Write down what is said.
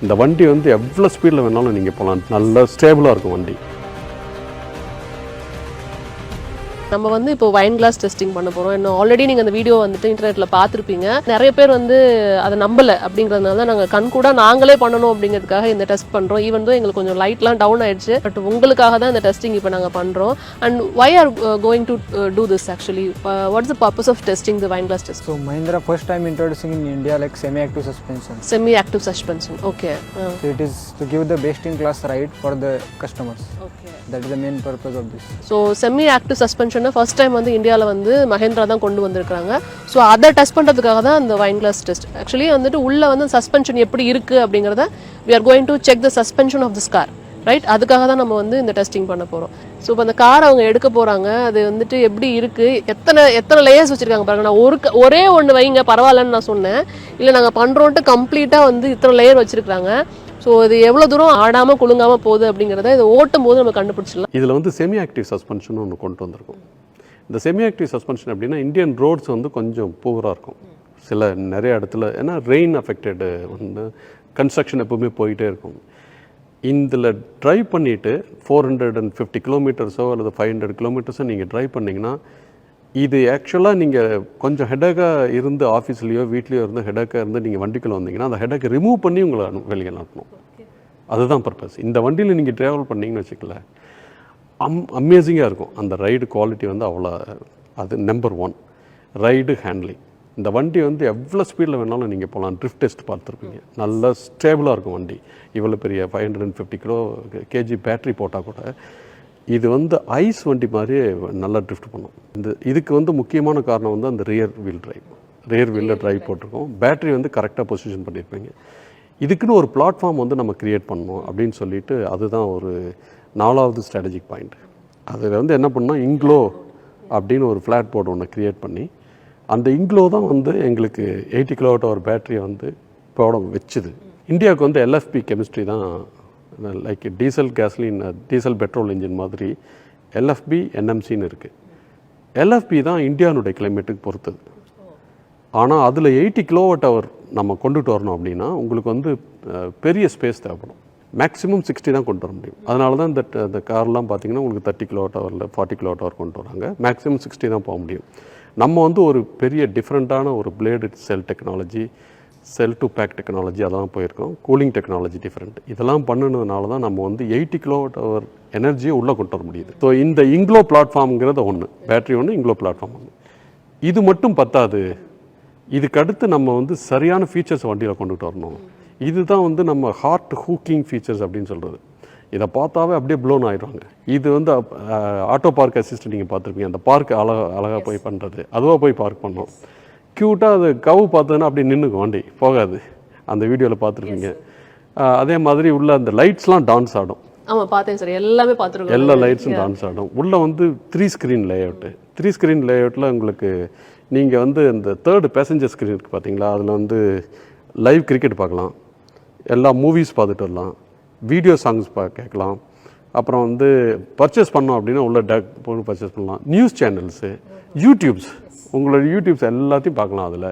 இந்த வண்டி வந்து எவ்வளோ ஸ்பீடில் வேணாலும் நீங்கள் போகலாம், நல்லா ஸ்டேபிளாக இருக்கும் வண்டி. நம்ம வந்து இப்போ வைன் கிளாஸ் டெஸ்டிங் பண்ண போகிறோம். இன்னும் ஆல்ரெடி நீங்கள் அந்த வீடியோ வந்துட்டு இன்டர்நெட்டில் பார்த்துருப்பீங்க. நிறைய பேர் வந்து அதை நம்பலை அப்படிங்கிறதுனால தான் நாங்கள் கண் கூட நாங்களே பண்ணணும் அப்படிங்கிறதுக்காக இந்த டெஸ்ட் பண்ணுறோம். ஈவன் தான் எங்களுக்கு கொஞ்சம் லைட்லாம் டவுன் ஆயிடுச்சு. பட் உங்களுக்காக தான் இந்த டெஸ்டிங் இப்போ நாங்கள் பண்ணுறோம். And why are going to do this actually? What's the purpose of testing the wine glass test? So Mahindra first time introducing in India like semi-active suspension. Semi-active suspension, okay. So it is to give the best in class ride for the customers. Okay. That is the main purpose of this. So semi active சஸ்பென்ஷனை first time வந்து இந்தியாவில் வந்து மஹேந்திரா தான் கொண்டு வந்திருக்காங்க. So அதை test பண்ணுறதுக்காக தான் அந்த வைன் கிளாஸ் டெஸ்ட். ஆக்சுவலி வந்துட்டு உள்ளே வந்து சஸ்பென்ஷன் எப்படி இருக்குது அப்படிங்கிறத we are going to check the suspension of this car, right? அதுக்காக தான் நம்ம வந்து இந்த டெஸ்டிங் பண்ண போகிறோம். ஸோ இப்போ அந்த காரை அவங்க எடுக்க போகிறாங்க. அது வந்துட்டு எப்படி இருக்குது, எத்தனை லேயர்ஸ் வச்சுருக்காங்க பாருங்க. நான் ஒரே ஒன்று வைங்க பரவாயில்லன்னு நான் சொன்னேன். இல்லை நாங்கள் பண்ணுறோன்ட்டு கம்ப்ளீட்டாக வந்து இத்தனை லேயர் வச்சுருக்காங்க. ஸோ இது எவ்வளோ தூரம் ஆடாமல் குலுங்காமல் போகுது அப்படிங்கிறத இதை ஓட்டும் போது நம்ம கண்டுபிடிச்சிடலாம். இதில் வந்து செமி ஆக்டிவ் சஸ்பென்ஷன் ஒன்று கொண்டு வந்திருக்கும். இந்த செமி ஆக்டிவ் சஸ்பென்ஷன் அப்படின்னா இந்தியன் ரோட்ஸ் வந்து கொஞ்சம் பூவராக இருக்கும் நிறைய இடத்துல. ஏன்னா ரெயின் அஃபெக்டடு வந்து கன்ஸ்ட்ரக்ஷன் எப்போவுமே போயிட்டே இருக்கும். இதில் ட்ரைவ் பண்ணிவிட்டு 450 கிலோமீட்டர்ஸோ அல்லது 500 கிலோமீட்டர்ஸோ நீங்கள் ட்ரைவ் பண்ணிங்கன்னா இது ஆக்சுவலாக நீங்கள் கொஞ்சம் ஹெடக்காக இருந்து ஆஃபீஸ்லேயோ வீட்லேயோ இருந்து ஹெடக்காக இருந்து நீங்கள் வண்டிக்குள்ளே வந்தீங்கன்னா அந்த ஹெடக்கை ரிமூவ் பண்ணி உங்களை வெளியே அனுப்பணும். அதுதான் பர்பஸ். இந்த வண்டியில் நீங்கள் ட்ராவல் பண்ணிங்கன்னு வச்சுக்கல, அமேசிங்காக இருக்கும். அந்த ரைடு குவாலிட்டி வந்து அவ்வளோ, அது நம்பர் 1. Ride handling. இந்த வண்டி வந்து எவ்வளோ ஸ்பீடில் வேணாலும் நீங்கள் போகலாம். ட்ரிஃப்ட் டெஸ்ட் பார்த்துருப்பீங்க. நல்லா ஸ்டேபிளாக இருக்கும் வண்டி. இவ்வளோ பெரிய 550 கேஜி பேட்ரி போட்டால் கூட இது வந்து ஐஸ் வண்டி மாதிரியே நல்லா ட்ரிஃப்ட் பண்ணும். இதுக்கு வந்து முக்கியமான காரணம் வந்து அந்த ரியர் வீலில் ட்ரைவ் போட்டிருக்கோம். பேட்ரி வந்து கரெக்டாக பொசிஷன் பண்ணியிருப்பீங்க. இதுக்குன்னு ஒரு பிளாட்ஃபார்ம் வந்து நம்ம க்ரியேட் பண்ணணும் அப்படின்னு சொல்லிட்டு அதுதான் ஒரு 4வது ஸ்ட்ராட்டஜிக் பாயிண்ட். அதில் வந்து என்ன பண்ணால் இங்க்ளோ அப்படின்னு ஒரு ஃப்ளாட் போர்டு ஒன்று க்ரியேட் பண்ணி அந்த இங்க்ளோ தான் வந்து எங்களுக்கு 80 kWh பேட்டரியை வந்து போட வச்சுது. இந்தியாவுக்கு வந்து எல்எஃப்பி கெமிஸ்ட்ரி தான், லைக் டீசல் பெட்ரோல் இன்ஜின் மாதிரி எல்எஃப்பி என்எம்சின்னு இருக்குது. எல்எஃப்பி தான் இந்தியானுடைய கிளைமேட்டுக்கு பொறுத்தது. ஆனால் அதில் 80 kWh நம்ம கொண்டுட்டு வரணும் அப்படின்னா உங்களுக்கு வந்து பெரிய ஸ்பேஸ் தேவைப்படும். மேக்ஸிமம் 60 தான் கொண்டு வர முடியும். அதனால தான் இந்த கார்லாம் பார்த்தீங்கன்னா உங்களுக்கு 30 kWh 40 kWh கொண்டு வராங்க. மேக்ஸிமம் 60 தான் போக முடியும். நம்ம வந்து ஒரு பெரிய டிஃப்ரெண்ட்டான ஒரு blade cell technology, cell to pack technology அதெல்லாம் போயிருக்கோம். Cooling technology different. இதெல்லாம் பண்ணுனதுனால தான் நம்ம வந்து 80 kWh எனர்ஜியை உள்ளே கொண்டு வர முடியுது. ஸோ இந்த இங்க்ளோ பிளாட்ஃபார்ம்ங்கிறது ஒன்று, பேட்டரி ஒன்று, இங்க்ளோ பிளாட்ஃபார்ம் ஒன்று. இது மட்டும் பத்தாது. இதுக்கடுத்து நம்ம வந்து சரியான ஃபீச்சர்ஸ் வண்டியில் கொண்டுட்டு வரணும். இதுதான் வந்து நம்ம ஹார்ட் ஹூக்கிங் ஃபீச்சர்ஸ் அப்படின்னு சொல்கிறது. இதை பார்த்தாவே அப்படியே ப்ளோன் ஆகிடுவாங்க. இது வந்து ஆட்டோ பார்க் அசிஸ்டன்ட் நீங்கள் பார்த்துருப்பீங்க. அந்த பார்க் அழகாக போய் பண்ணுறது, அதுவாக போய் பார்க் பண்ணோம். க்யூட்டாக அது கவு பார்த்ததுன்னா அப்படியே நின்றுக்கும், வண்டி போகாது. அந்த வீடியோவில் பார்த்துருப்பீங்க. அதே மாதிரி உள்ள அந்த லைட்ஸ்லாம் டான்ஸ் ஆடும். ஆமாம், பார்த்தேன் சார். எல்லாமே பார்த்துருக்கோம். எல்லா லைட்ஸும் டான்ஸ் ஆடும். உள்ளே வந்து 3 ஸ்க்ரீன் லேஅவுட்டு. 3 ஸ்க்ரீன் லேஅவுட்டில் உங்களுக்கு நீங்கள் வந்து இந்த 3rd பேசஞ்சர் ஸ்க்ரீன் இருக்குது பார்த்தீங்களா, அதில் வந்து லைவ் கிரிக்கெட் பார்க்கலாம், எல்லா மூவிஸ் பார்த்துட்டு வரலாம், வீடியோ சாங்ஸ் கேட்கலாம். அப்புறம் வந்து பர்ச்சேஸ் பண்ணோம் அப்படின்னா உள்ள போய் பர்ச்சேஸ் பண்ணலாம். நியூஸ் சேனல்ஸு, யூடியூப்ஸ், உங்களோட யூடியூப்ஸ் எல்லாத்தையும் பார்க்கலாம் அதில்.